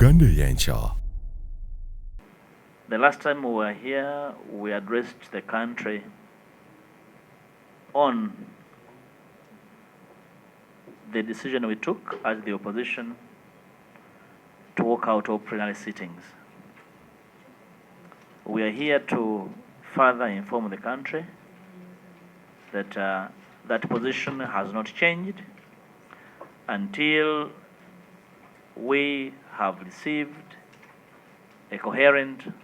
Uganda yencha. The last time we were here, we addressed the country on the decision we took as the opposition to walk out of plenary sittings. We are here to further inform the country that that position has not changed until we have received a coherent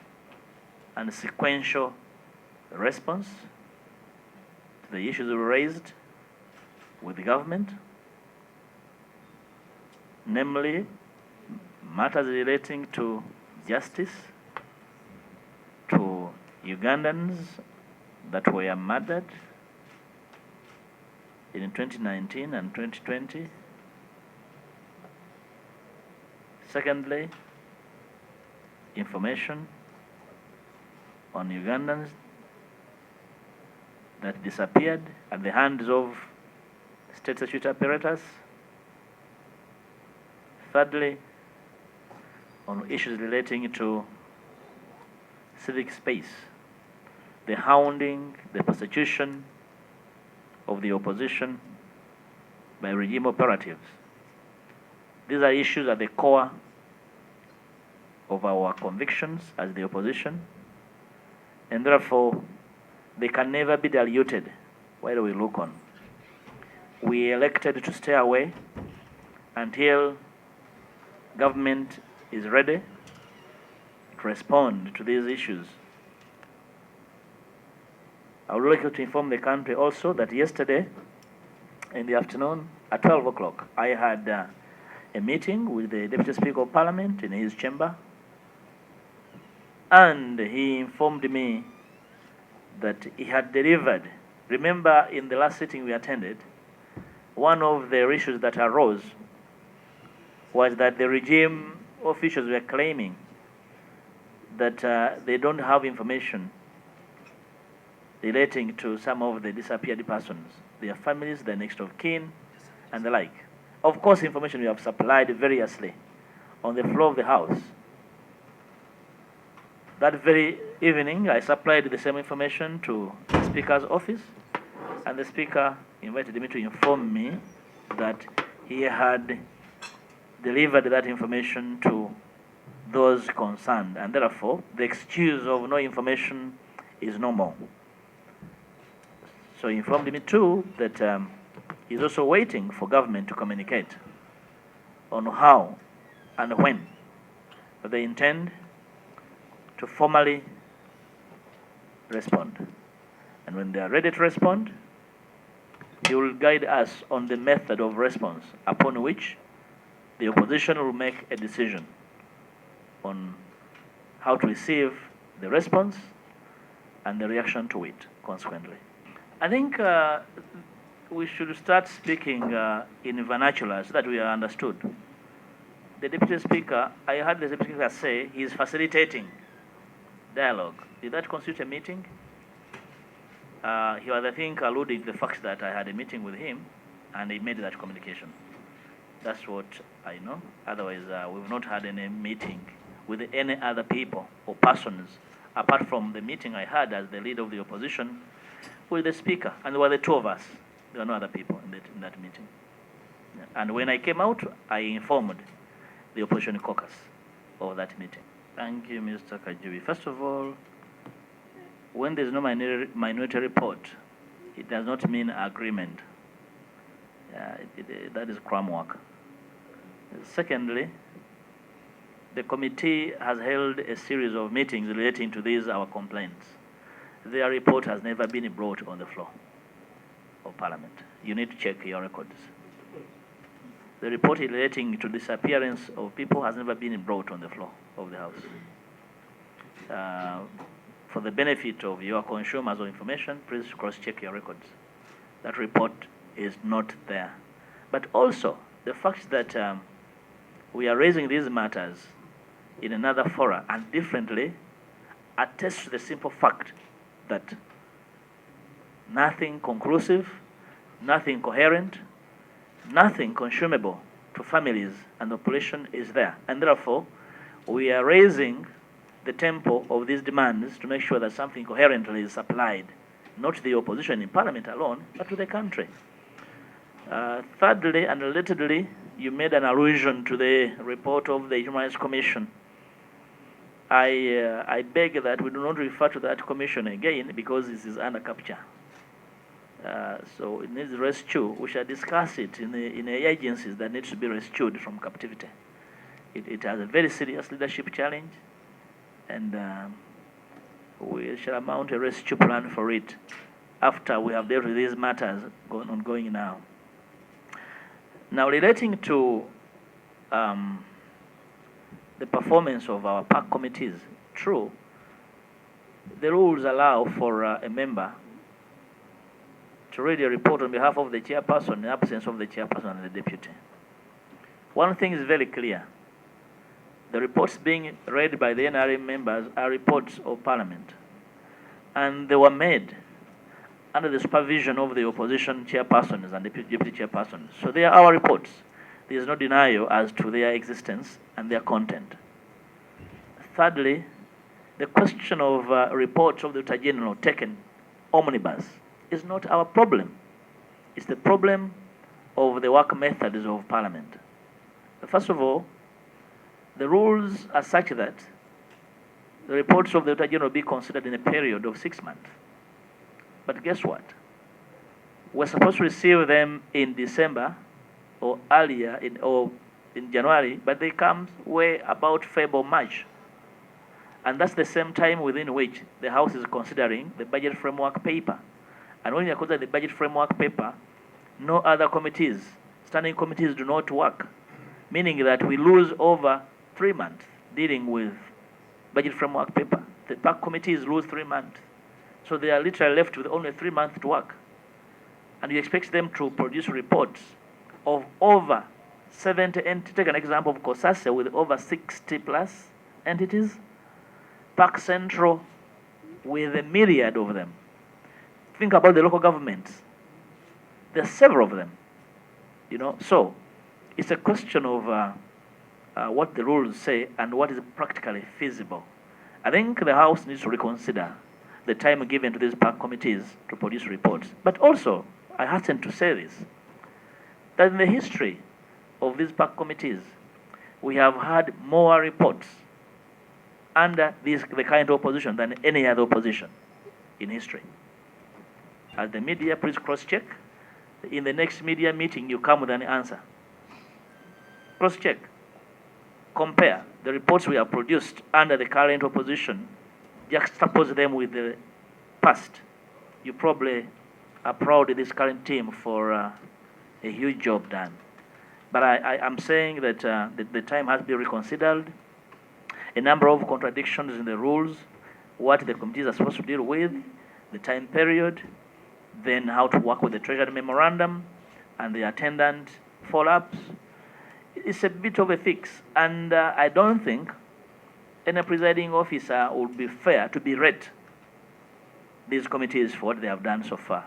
and sequential response to the issues we raised with the government, namely matters relating to justice, to Ugandans that were murdered in 2019 and 2020. Secondly, information on Ugandans that disappeared at the hands of state security apparatus. Thirdly, on issues relating to civic space, the hounding, the persecution of the opposition by regime operatives. These are issues at the core of our convictions as the opposition, and therefore they can never be diluted while we look on. We elected to stay away until government is ready to respond to these issues. I would like to inform the country also that yesterday in the afternoon at 12 o'clock, I had a meeting with the Deputy Speaker of Parliament in his chamber, and he informed me that he had delivered. Remember, in the last sitting we attended, one of the issues that arose was that the regime officials were claiming that they don't have information relating to some of the disappeared persons, their families, their next of kin, and the like. Of course, information we have supplied variously on the floor of the House. That very evening, I supplied the same information to the Speaker's office, and the Speaker invited me to inform me that he had delivered that information to those concerned, and therefore the excuse of no information is no more. So he informed me too that he's also waiting for government to communicate on how and when they intend to formally respond. And when they are ready to respond, he will guide us on the method of response upon which the opposition will make a decision on how to receive the response and the reaction to it consequently. I think we should start speaking in vernacular so that we are understood. The Deputy Speaker, I heard the Deputy Speaker say he is facilitating dialogue. Did that constitute a meeting? He was, I think, alluding to the fact that I had a meeting with him and he made that communication. That's what I know. Otherwise, we've not had any meeting with any other people or persons apart from the meeting I had as the leader of the opposition with the Speaker. And there were the two of us. There were no other people in that meeting. Yeah. And when I came out, I informed the opposition caucus of that meeting. Thank you, Mr. Kajubi. First of all, when there's no minority report, it does not mean agreement. That is crumb work. Secondly, the committee has held a series of meetings relating to these, our complaints. Their report has never been brought on the floor of Parliament. You need to check your records. The report relating to disappearance of people has never been brought on the floor of the House. For the benefit of your consumers of information, please cross-check your records. That report is not there. But also, the fact that we are raising these matters in another fora and differently attests to the simple fact that nothing conclusive, nothing coherent, nothing consumable to families and the population is there. And therefore, we are raising the tempo of these demands to make sure that something coherently is supplied, not to the opposition in parliament alone, but to the country. Thirdly, and relatedly, you made an allusion to the report of the Human Rights Commission. I beg that we do not refer to that commission again because this is under capture. So it needs rescue. We shall discuss it in the agencies that need to be rescued from captivity. It has a very serious leadership challenge, and we shall mount a rescue plan for it after we have dealt with these matters ongoing now. Now, relating to the performance of our PAC committees, true, the rules allow for a member to read a report on behalf of the chairperson in the absence of the chairperson and the deputy. One thing is very clear. The reports being read by the NRM members are reports of Parliament, and they were made under the supervision of the opposition chairpersons and deputy chairpersons. So they are our reports. There is no denial as to their existence and their content. Thirdly, the question of reports of the Director General taken omnibus is not our problem. It's the problem of the work methods of Parliament. First of all, the rules are such that the reports of the Director General be considered in a period of 6 months. But guess what? We're supposed to receive them in December or earlier in January, but they come way about February or March. And that's the same time within which the House is considering the budget framework paper. And when you consider the budget framework paper, no other committees, standing committees, do not work, meaning that we lose over 3 months dealing with budget framework paper. The PAC committees lose 3 months. So they are literally left with only 3 months to work. And you expect them to produce reports of over 70 entities. Take an example of COSASE with over 60 plus entities. PAC Central with a myriad of them. Think about the local governments. There are several of them. So it's a question of what the rules say and what is practically feasible. I think the House needs to reconsider the time given to these PAC committees to produce reports. But also, I hasten to say this, that in the history of these PAC committees, we have had more reports under the current opposition than any other opposition in history. As the media, please cross-check. In the next media meeting, you come with an answer. Cross-check. Compare the reports we have produced under the current opposition, juxtapose them with the past. You probably are proud of this current team for a huge job done. But I'm saying that the time has been reconsidered. A number of contradictions in the rules, what the committees are supposed to deal with, the time period, then how to work with the Treasury Memorandum and the attendant follow-ups. It's a bit of a fix, and I don't think any presiding officer would be fair to berate these committees for what they have done so far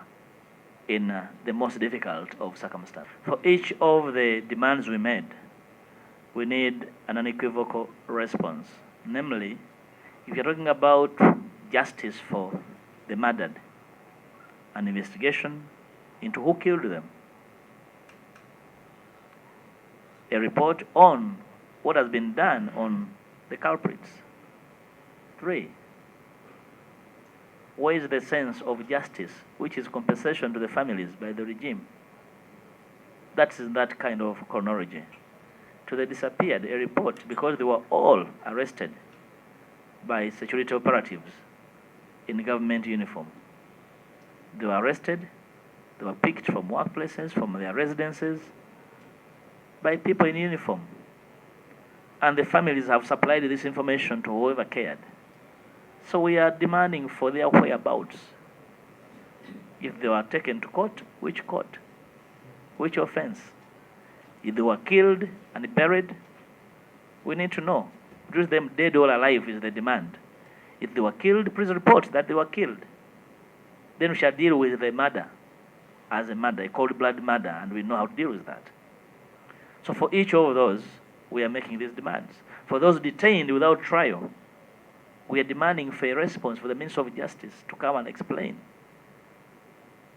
in the most difficult of circumstances. For each of the demands we made, we need an unequivocal response. Namely, if you're talking about justice for the murdered, an investigation into who killed them, a report on what has been done on the culprits. 3, where is the sense of justice, which is compensation to the families by the regime? That's in that kind of chronology. To the disappeared, a report, because they were all arrested by security operatives in government uniform. They were arrested, they were picked from workplaces, from their residences, by people in uniform. And the families have supplied this information to whoever cared. So we are demanding for their whereabouts. If they were taken to court, which court? Which offense? If they were killed and buried, we need to know. Reduce them dead or alive is the demand. If they were killed, please report that they were killed. Then we shall deal with the murder as a murder, a cold blood murder, and we know how to deal with that. So for each of those, we are making these demands. For those detained without trial, we are demanding for a response for the Minister of Justice to come and explain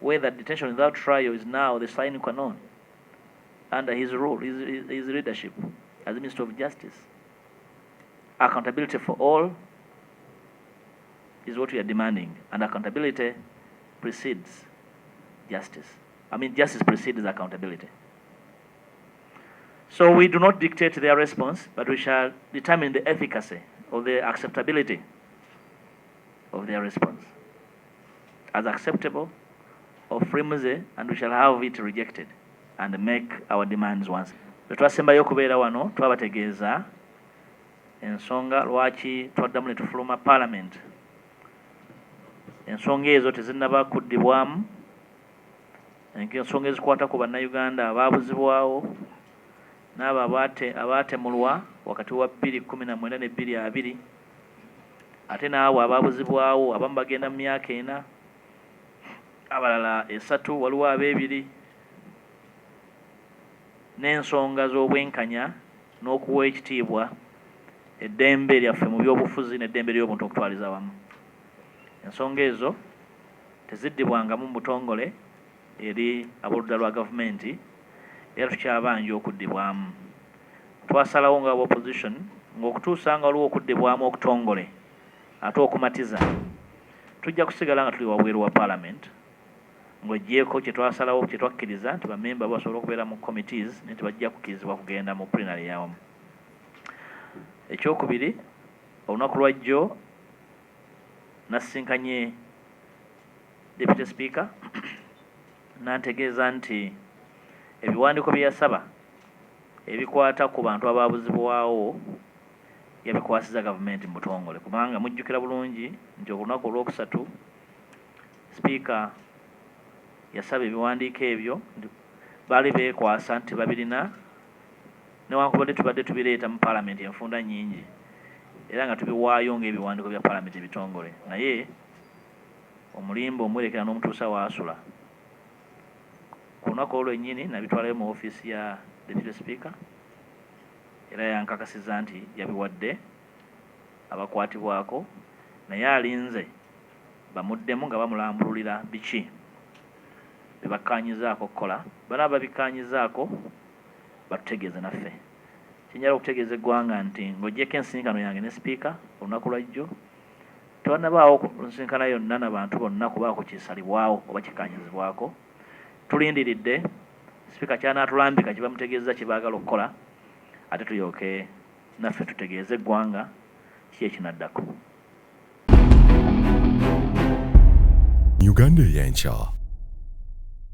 whether detention without trial is now the sine qua non under his rule, his leadership as the Minister of Justice. Accountability for all is what we are demanding, and accountability precedes justice. I mean, justice precedes accountability. So we do not dictate their response, but we shall determine the efficacy or the acceptability of their response as acceptable or flimsy, and we shall have it rejected and make our demands once. Twasembayo okubeera wano twabategeeza ensonga lwaki twaddamu ne tufuluma Parliament. Ensonga ezo tezinnaba kuddibwamu, ensonga ezikwata ku bannayuganda abaabuzibwawo n'abo abaatemulwa wakati wa 2019 ne 2020, ate n'abo abaabuzibwawo abamu bagenda mu myaka 4, abalala 3, waliwo ab'ebiri, n'ensonga z'obwenkanya n'okuwa ekitiibwa eddembe lyaffe mu byobufuzi n'eddembe ly'obuntu okutwaliza wamu. Ensonga ezo teziddibwangamu mu butongole eri ab'oludda lwa gavumenti, era tukyabanja okuddibwamu. Twasalawo nga opposition ng'okutuusa nga waliwo okuddibwamu okutongole ate okumatiza, tujja kusigala nga tuli wabweru wa Parliament, ng'oggyeko kye twasalawo kye twakkiriza nti bamemba basobola okubeera mu committees ne tebajja kukkirizibwa kugenda mu plenary yawamu. Ekyokubiri, olunaku lwajjo nasisinkanye Deputy Speaker n'antegeeza nti ebiwandiiko bye yasaba ebikwata ku bantu abaabuzibwawo yabikwasiza gavumenti mu butongole, kubanga mujjukira bulungi nti olunaku olwokusatu Speaker yasaba ebiwandiiko ebyo baali beekwasa nti babirina, newankubadde tubadde tubireeta mu Parliament enfunda nnyingi era nga tubiwaayo ng'ebiwandiiko bya Parliament ebitongole, naye omulimba omwerekera n'omutuusa waasula. Ku lunaku olwennyini nabitwalayo mu ofiisi ya Deputy Speaker, era yankakasiza nti yabiwadde abakwatibwako, naye alinze bamuddemu nga bamulambululira biki bebakkaanyizaako okukola. Bano ababikkaanyizaako batutegeeze naffe. Kinyala okutegeeza eggwanga nti ng'oggyeko ensisinkano yange ne Speaker olunaku lwajjo, tewannabaawo nsisinkana yonna n'abantu bonna kubaako kisalibwawo oba kikkaanyizibwako. Tulindiridde Speaker kyanaatulambika kye bamutegeeza kye baagala okukola, ate tulyoke naffe tutegeeze eggwanga ki ekinaddako. Uganda y'enkya